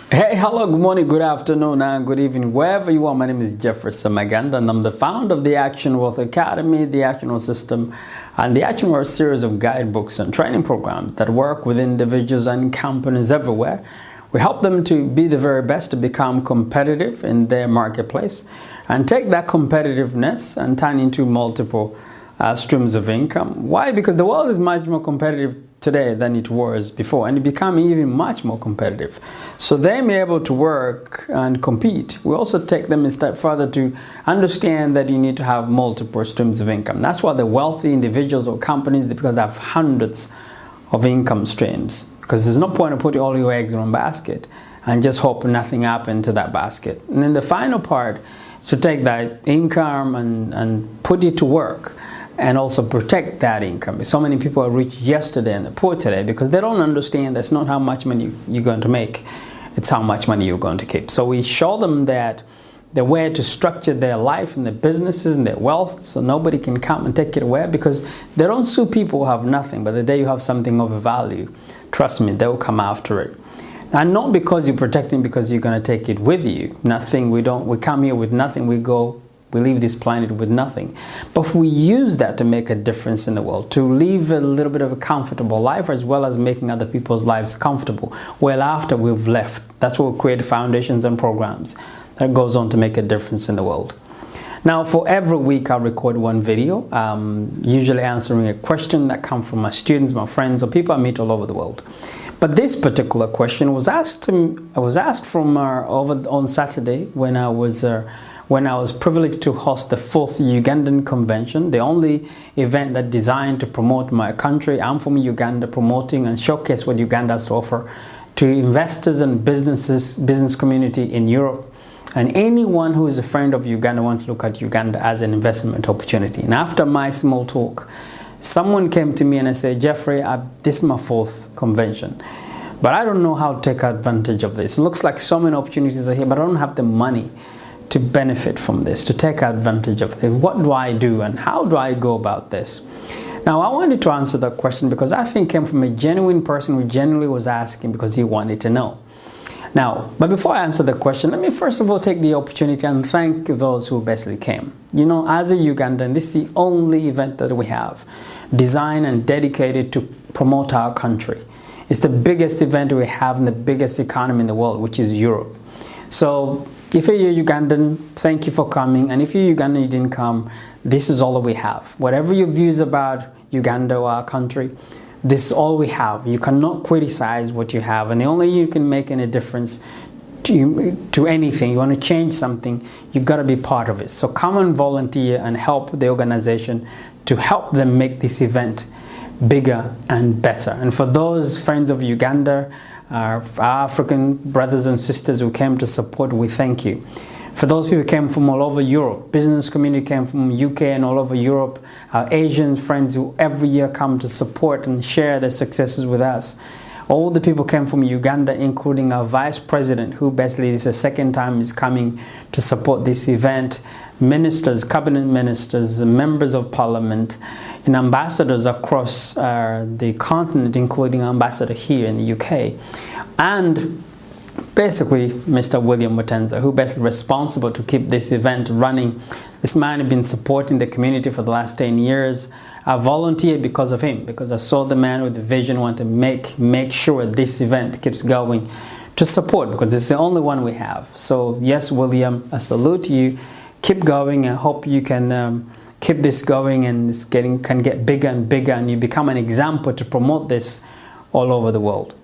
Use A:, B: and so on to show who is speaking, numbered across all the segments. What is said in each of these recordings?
A: Hey, hello, good morning, good afternoon, and good evening, wherever you are. My name is Jefferson Uganda, and I'm the founder of the Action Wealth Academy, the Action Wealth System, and the Action Wealth series of guidebooks and training programs that work with individuals and companies everywhere. We help them to be the very best, to become competitive in their marketplace, and take that competitiveness and turn into multiple streams of income. Why? Because the world is much more competitive today than it was before, and it become even much more competitive. So they may be able to work and compete. We also take them a step further to understand that you need to have multiple streams of income. That's why the wealthy individuals or companies, because they have hundreds of income streams, because there's no point in putting all your eggs in one basket and just hope nothing happens to that basket. And then the final part is to take that income and put it to work, and also protect that income. So many people are rich yesterday and poor today because they don't understand that's not how much money you're going to make, it's how much money you're going to keep. So we show them that the way to structure their life and their businesses and their wealth, so nobody can come and take it away, because they don't sue people who have nothing, but the day you have something of value, trust me, they'll come after it. And not because you're protecting, because you're going to take it with you. Nothing, we come here with nothing, we leave this planet with nothing. But we use that to make a difference in the world, to live a little bit of a comfortable life, as well as making other people's lives comfortable well after we've left. That's what we create foundations and programs that goes on to make a difference in the world. Now, for every week, I record one video, usually answering a question that comes from my students, my friends, or people I meet all over the world. But this particular question was asked from over on Saturday when I was privileged to host the 4th Ugandan Convention, the only event that's designed to promote my country. I'm from Uganda, promoting and showcase what Uganda has to offer to investors and business community in Europe, and anyone who is a friend of Uganda wants to look at Uganda as an investment opportunity. And after my small talk, someone came to me and I said, Jeffrey, this is my 4th convention, but I don't know how to take advantage of this. It looks like so many opportunities are here, but I don't have the money to benefit from this, to take advantage of this. What do I do and how do I go about this? Now, I wanted to answer that question because I think it came from a genuine person who genuinely was asking because he wanted to know. Now, but before I answer the question, let me first of all take the opportunity and thank those who basically came. You know, as a Ugandan, this is the only event that we have designed and dedicated to promote our country. It's the biggest event we have in the biggest economy in the world, which is Europe. So if you're Ugandan, thank you for coming. And if you're Ugandan, you didn't come, this is all that we have. Whatever your views about Uganda or our country, this is all we have. You cannot criticize what you have. And the only you can make any difference to anything, you want to change something, you've got to be part of it. So come and volunteer and help the organization to help them make this event bigger and better. And for those friends of Uganda, our African brothers and sisters who came to support, we thank you. For those people who came from all over Europe, business community came from UK and all over Europe, our Asian friends who every year come to support and share their successes with us. All the people came from Uganda, including our vice president, who basically is the second time is coming to support this event. Ministers, cabinet ministers, members of parliament, and ambassadors across the continent, including ambassador here in the UK. And basically, Mr. William Mutenza, who basically responsible to keep this event running. This man has been supporting the community for the last 10 years. I volunteered because of him, because I saw the man with the vision, want to make sure this event keeps going, to support, because it's the only one we have. So yes, William, I salute you. Keep going. I hope you can keep this going, and it's can get bigger and bigger, and you become an example to promote this all over the world.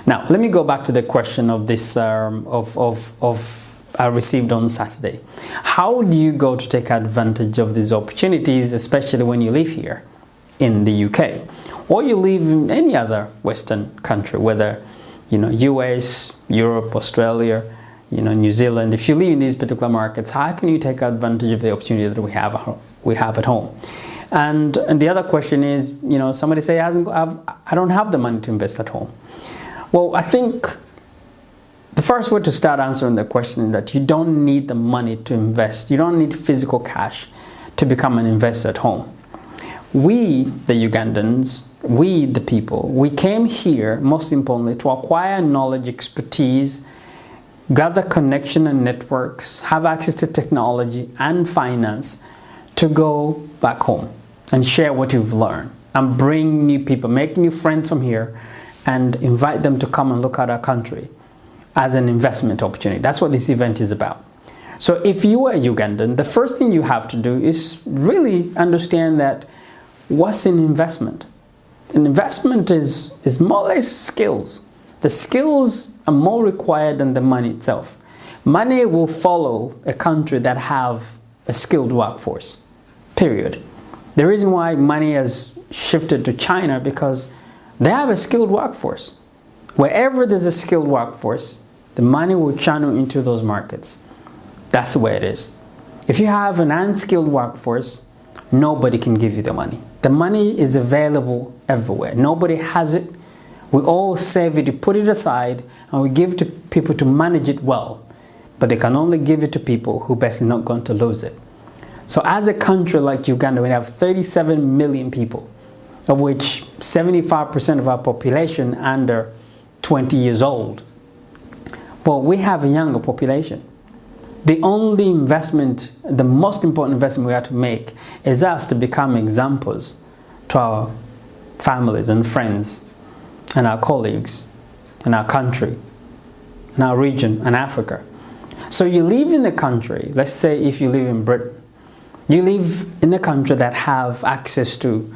A: Now, let me go back to the question of this I received on Saturday. How do you go to take advantage of these opportunities, especially when you live here in the UK, or you live in any other Western country, whether US, Europe, Australia, New Zealand? If you live in these particular markets, how can you take advantage of the opportunity that we have at home? And the other question is, somebody say, I don't have the money to invest at home. Well, I think the first way to start answering the question is that you don't need the money to invest. You don't need physical cash to become an investor at home. We, the Ugandans, we, the people, we came here, most importantly, to acquire knowledge, expertise, gather connection and networks, have access to technology and finance to go back home and share what you've learned and bring new people, make new friends from here and invite them to come and look at our country as an investment opportunity. That's what this event is about. So if you are Ugandan, the first thing you have to do is really understand that what's an investment? An investment is more or less skills. The skills are more required than the money itself. Money will follow a country that have a skilled workforce, period. The reason why money has shifted to China because they have a skilled workforce. Wherever there's a skilled workforce, the money will channel into those markets. That's the way it is. If you have an unskilled workforce, nobody can give you the money. The money is available everywhere. Nobody has it. We all save it, put it aside, and we give it to people to manage it well. But they can only give it to people who best not going to lose it. So as a country like Uganda, we have 37 million people, of which 75% of our population under 20 years old. Well, we have a younger population. The only investment, the most important investment we have to make is us to become examples to our families and friends and our colleagues and our country and our region and Africa. So you live in the country, let's say if you live in Britain, you live in a country that have access to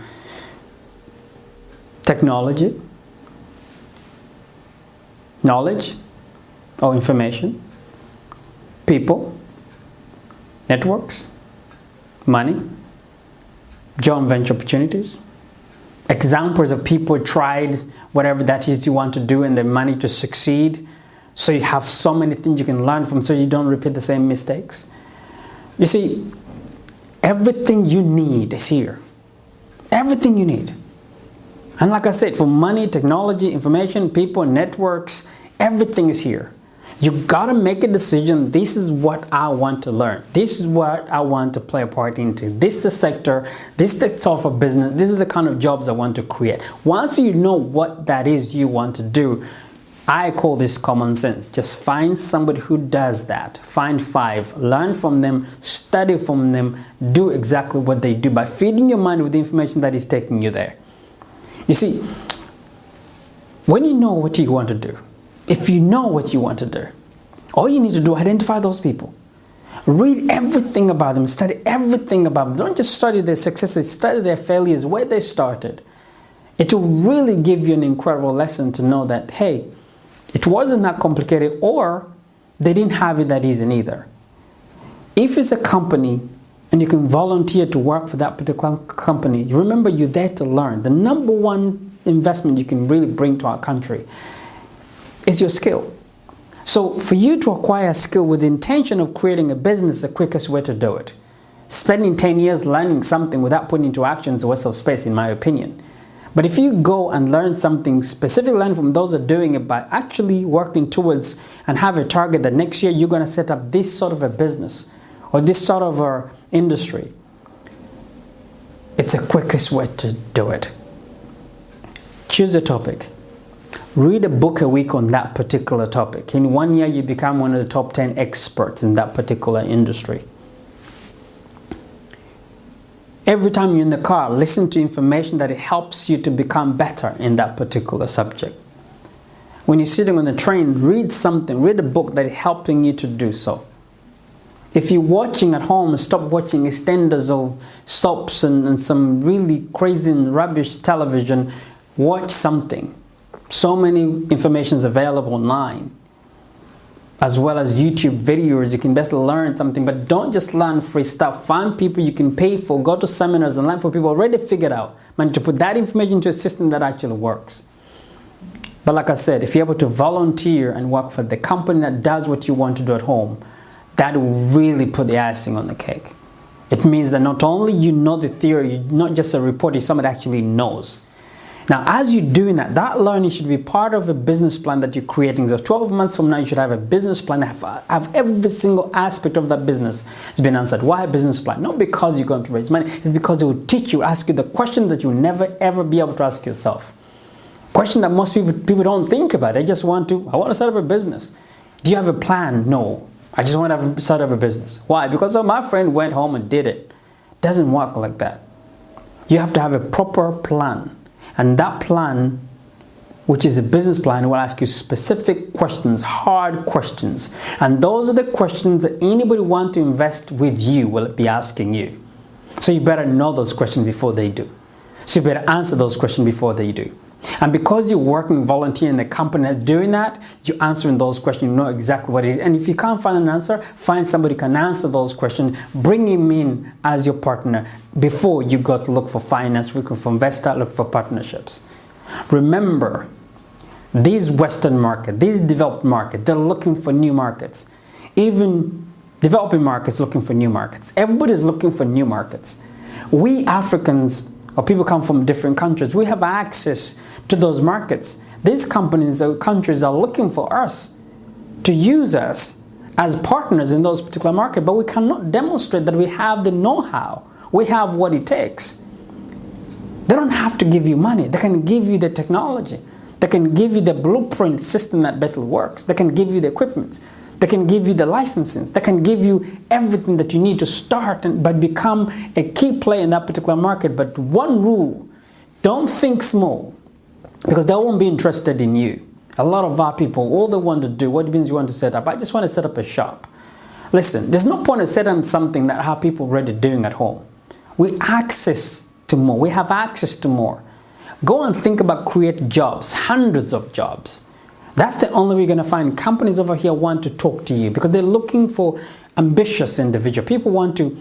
A: technology, knowledge or information, people, networks, money, joint venture opportunities, examples of people tried whatever that is you want to do and the money to succeed. So you have so many things you can learn from so you don't repeat the same mistakes. You see, everything you need is here. Everything you need. And like I said, for money, technology, information, people, networks, everything is here. You gotta make a decision. This is what I want to learn. This is what I want to play a part into. This is the sector. This is the sort of business. This is the kind of jobs I want to create. Once you know what that is you want to do, I call this common sense. Just find somebody who does that. Find 5, learn from them, study from them, do exactly what they do by feeding your mind with the information that is taking you there. You see, when you know what you want to do, if you know what you want to do, all you need to do is identify those people. Read everything about them, study everything about them. Don't just study their successes, study their failures, where they started. It will really give you an incredible lesson to know that, hey, it wasn't that complicated, or they didn't have it that easy either. If it's a company and you can volunteer to work for that particular company, remember you're there to learn. The number one investment you can really bring to our country is your skill. So for you to acquire a skill with the intention of creating a business, the quickest way to do it. Spending 10 years learning something without putting into action is a waste of space, in my opinion. But if you go and learn something specific, learn from those who are doing it by actually working towards and have a target that next year you're going to set up this sort of a business or this sort of a industry, it's the quickest way to do it. Choose a topic. Read a book a week on that particular topic. In 1 year, you become one of the top 10 experts in that particular industry. Every time you're in the car, listen to information that it helps you to become better in that particular subject. When you're sitting on the train, read something, read a book that is helping you to do so. If you're watching at home, stop watching extenders of soaps and some really crazy and rubbish television. Watch something. So many information is available online, as well as YouTube videos. You can best learn something, but don't just learn free stuff. Find people you can pay for, go to seminars and learn from people already figured out. Man, to put that information into a system that actually works. But like I said, if you're able to volunteer and work for the company that does what you want to do at home, that will really put the icing on the cake. It means that not only you know the theory, you're not just a reporter, somebody actually knows. Now, as you're doing that, that learning should be part of a business plan that you're creating. So 12 months from now, you should have a business plan, have every single aspect of that business has been answered. Why a business plan? Not because you're going to raise money. It's because it will teach you, ask you the question that you'll never, ever be able to ask yourself. Question that most people don't think about. They just I want to set up a business. Do you have a plan? No. I just want to start up a business. Why? Because my friend went home and did it. Doesn't work like that. You have to have a proper plan. And that plan, which is a business plan, will ask you specific questions, hard questions. And those are the questions that anybody want to invest with you will be asking you. So you better know those questions before they do. So you better answer those questions before they do. And because you're working volunteer in the company that's doing that, you're answering those questions, you know exactly what it is. And if you can't find an answer, find somebody who can answer those questions, bring him in as your partner before you go to look for finance, look for investor, look for partnerships. Remember, these Western markets, these developed markets, they're looking for new markets. Even developing markets looking for new markets. Everybody's looking for new markets. We Africans, or people come from different countries, we have access to those markets. These companies or countries are looking for us to use us as partners in those particular markets, but we cannot demonstrate that we have the know-how. We have what it takes. They don't have to give you money. They can give you the technology. They can give you the blueprint system that best works. They can give you the equipment. They can give you the licenses. They can give you everything that you need to start but become a key player in that particular market. But one rule, don't think small, because they won't be interested in you. A lot of our people, all they want to do, what means you want to set up? I just want to set up a shop. Listen, there's no point in setting up something that our people already doing at home. We access to more. We have access to more. Go and think about create jobs, hundreds of jobs. That's the only way you're going to find companies over here want to talk to you, because they're looking for ambitious individuals. People want to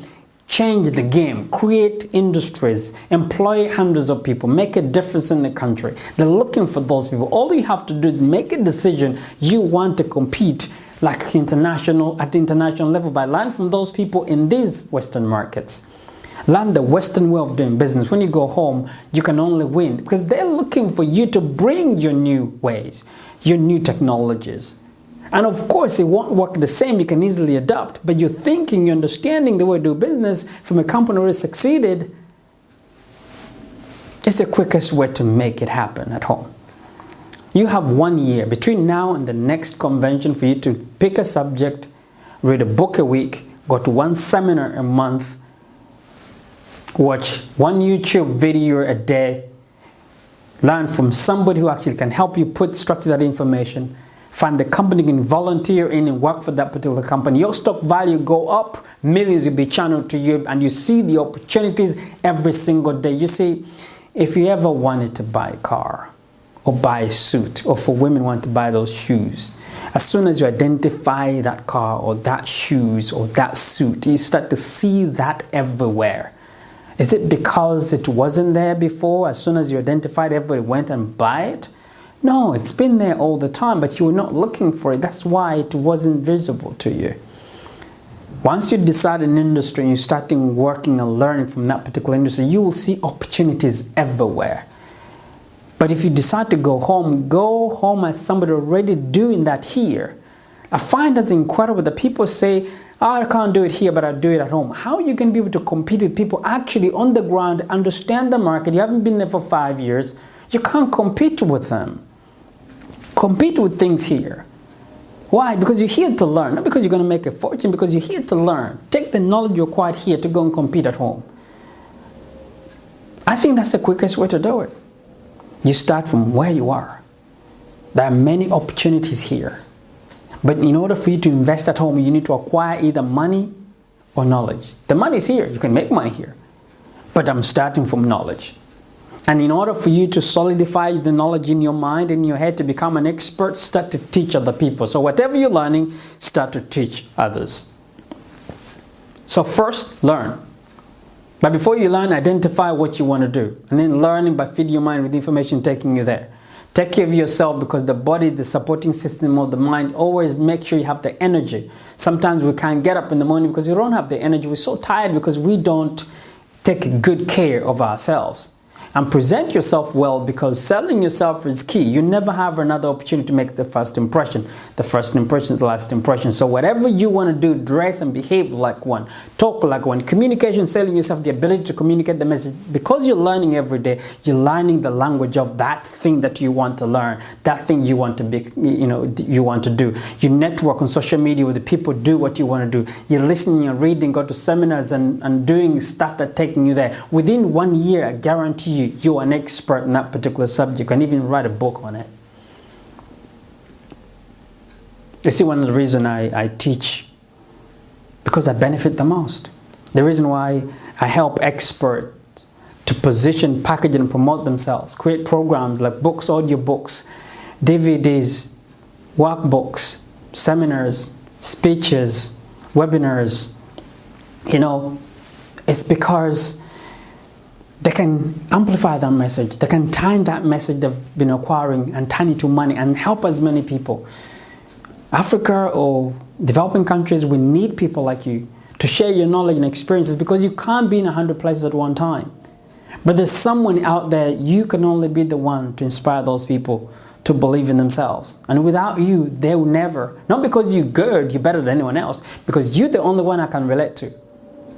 A: change the game, create industries, employ hundreds of people, make a difference in the country. They're looking for those people. All you have to do is make a decision you want to compete like at the international level by learning from those people in these Western markets. Learn the Western way of doing business. When you go home, you can only win because they're looking for you to bring your new ways, your new technologies. And of course, it won't work the same. You can easily adapt. But you're thinking, you're understanding the way to do business from a company who has succeeded. It's the quickest way to make it happen at home. You have 1 year between now and the next convention for you to pick a subject, read a book a week, go to one seminar a month, watch one YouTube video a day, learn from somebody who actually can help you structure that information, find the company you can volunteer in and work for that particular company. Your stock value go up, millions will be channeled to you, and you see the opportunities every single day. You see, if you ever wanted to buy a car or buy a suit, or for women want to buy those shoes, as soon as you identify that car or that shoes or that suit, you start to see that everywhere. Is it because it wasn't there before? As soon as you identified, everybody went and buy it? No, it's been there all the time, but you were not looking for it. That's why it wasn't visible to you. Once you decide an industry and you're starting working and learning from that particular industry, you will see opportunities everywhere. But if you decide to go home as somebody already doing that here. I find that incredible that people say, oh, I can't do it here, but I do it at home. How are you going to be able to compete with people actually on the ground, understand the market? You haven't been there for 5 years. You can't compete with them. Compete with things here. Why? Because you're here to learn, not because you're going to make a fortune, because you're here to learn. Take the knowledge you acquired here to go and compete at home. I think that's the quickest way to do it. You start from where you are. There are many opportunities here. But in order for you to invest at home, you need to acquire either money or knowledge. The money is here. You can make money here. But I'm starting from knowledge. And in order for you to solidify the knowledge in your mind, in your head, to become an expert, start to teach other people. So whatever you're learning, start to teach others. So first, learn. But before you learn, identify what you want to do. And then learning by feeding your mind with information taking you there. Take care of yourself, because the body, the supporting system of the mind, always make sure you have the energy. Sometimes we can't get up in the morning because we don't have the energy. We're so tired because we don't take good care of ourselves. and present yourself well, because selling yourself is key. You never have another opportunity to make the first impression. The first impression is the last impression. So whatever you want to do, dress and behave like one, talk like one. Communication, selling yourself, the ability to communicate the message. Because you're learning every day, you're learning the language of that thing that you want to learn, that thing you want to be, you want to do. You network on social media with the people, do what you want to do. You're listening and reading, go to seminars and doing stuff that's taking you there. Within 1 year, I guarantee you, you're an expert in that particular subject, and even write a book on it. You see, one of the reasons I teach, because I benefit the most. The reason why I help experts to position, package, and promote themselves, create programs like books, audiobooks, DVDs, workbooks, seminars, speeches, webinars, it's because they can amplify that message. They can turn that message they've been acquiring and turn it to money and help as many people. Africa or developing countries, we need people like you to share your knowledge and experiences, because you can't be in 100 places at one time. But there's someone out there, you can only be the one to inspire those people to believe in themselves. And without you, they will never. Not because you're good, you're better than anyone else, because you're the only one I can relate to.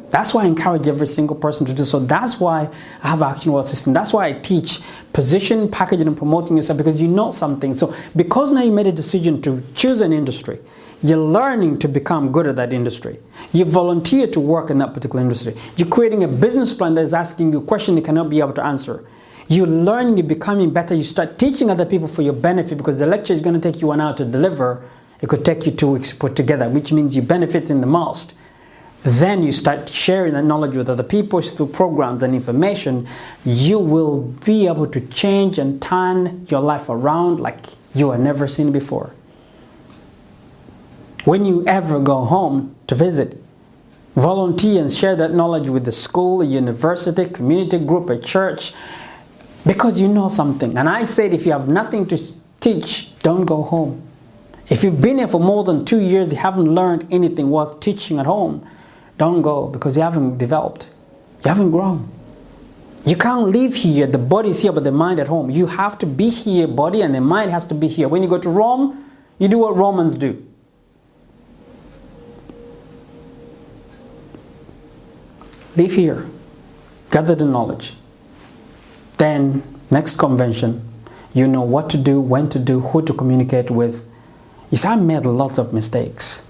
A: That's why I encourage every single person to do so. That's why I have an Action Wealth system. That's why I teach position, packaging, and promoting yourself, because you know something. So because now you made a decision to choose an industry, you're learning to become good at that industry. You volunteer to work in that particular industry. You're creating a business plan that's asking you a question you cannot be able to answer. You're learning, you're becoming better. You start teaching other people for your benefit, because the lecture is going to take you 1 hour to deliver. It could take you 2 weeks to put together, which means you benefit in the most. Then you start sharing that knowledge with other people through programs and information. You will be able to change and turn your life around like you have never seen before. When you ever go home to visit, volunteer and share that knowledge with the school, a university, community group, a church, because you know something. And I said, if you have nothing to teach, don't go home. If you've been here for more than 2 years, you haven't learned anything worth teaching at home, don't go, because you haven't developed. You haven't grown. You can't live here, the body is here, but the mind at home. You have to be here, body, and the mind has to be here. When you go to Rome, you do what Romans do. Live here. Gather the knowledge. Then, next convention, you know what to do, when to do, who to communicate with. You see, I made lots of mistakes.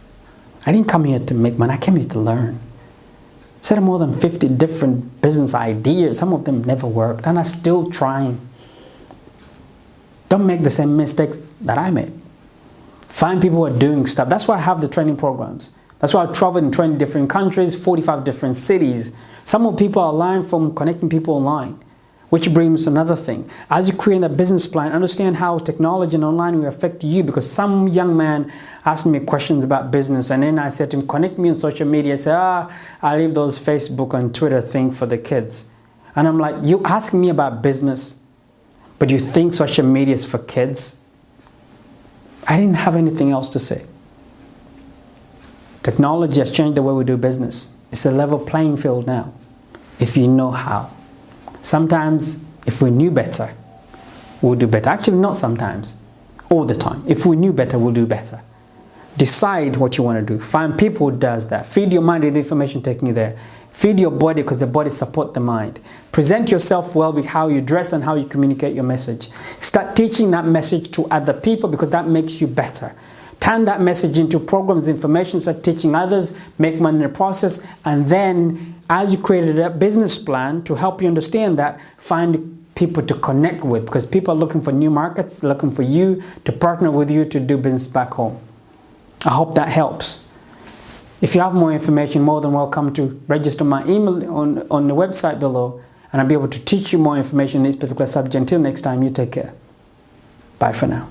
A: I didn't come here to make money, I came here to learn. I said more than 50 different business ideas. Some of them never worked, and I'm still trying. Don't make the same mistakes that I made. Find people who are doing stuff. That's why I have the training programs. That's why I travel in 20 different countries, 45 different cities. Some of people are learning from connecting people online. Which brings another thing. As you create a business plan, understand how technology and online will affect you, because some young man asked me questions about business, and then I said to him, connect me on social media. I said, I leave those Facebook and Twitter thing for the kids. And I'm like, you ask me about business, but you think social media is for kids? I didn't have anything else to say. Technology has changed the way we do business. It's a level playing field now, if you know how. Sometimes, if we knew better, we'll do better. Actually, not sometimes, all the time. If we knew better, we'll do better. Decide what you want to do. Find people who does that. Feed your mind with the information taking you there. Feed your body, because the body supports the mind. Present yourself well with how you dress and how you communicate your message. Start teaching that message to other people, because that makes you better. Turn that message into programs, information, start teaching others, make money in the process, and then as you created a business plan to help you understand that, find people to connect with, because people are looking for new markets, looking for you to partner with you to do business back home. I hope that helps. If you have more information, more than welcome to register my email on the website below, and I'll be able to teach you more information on this particular subject. Until next time, you take care. Bye for now.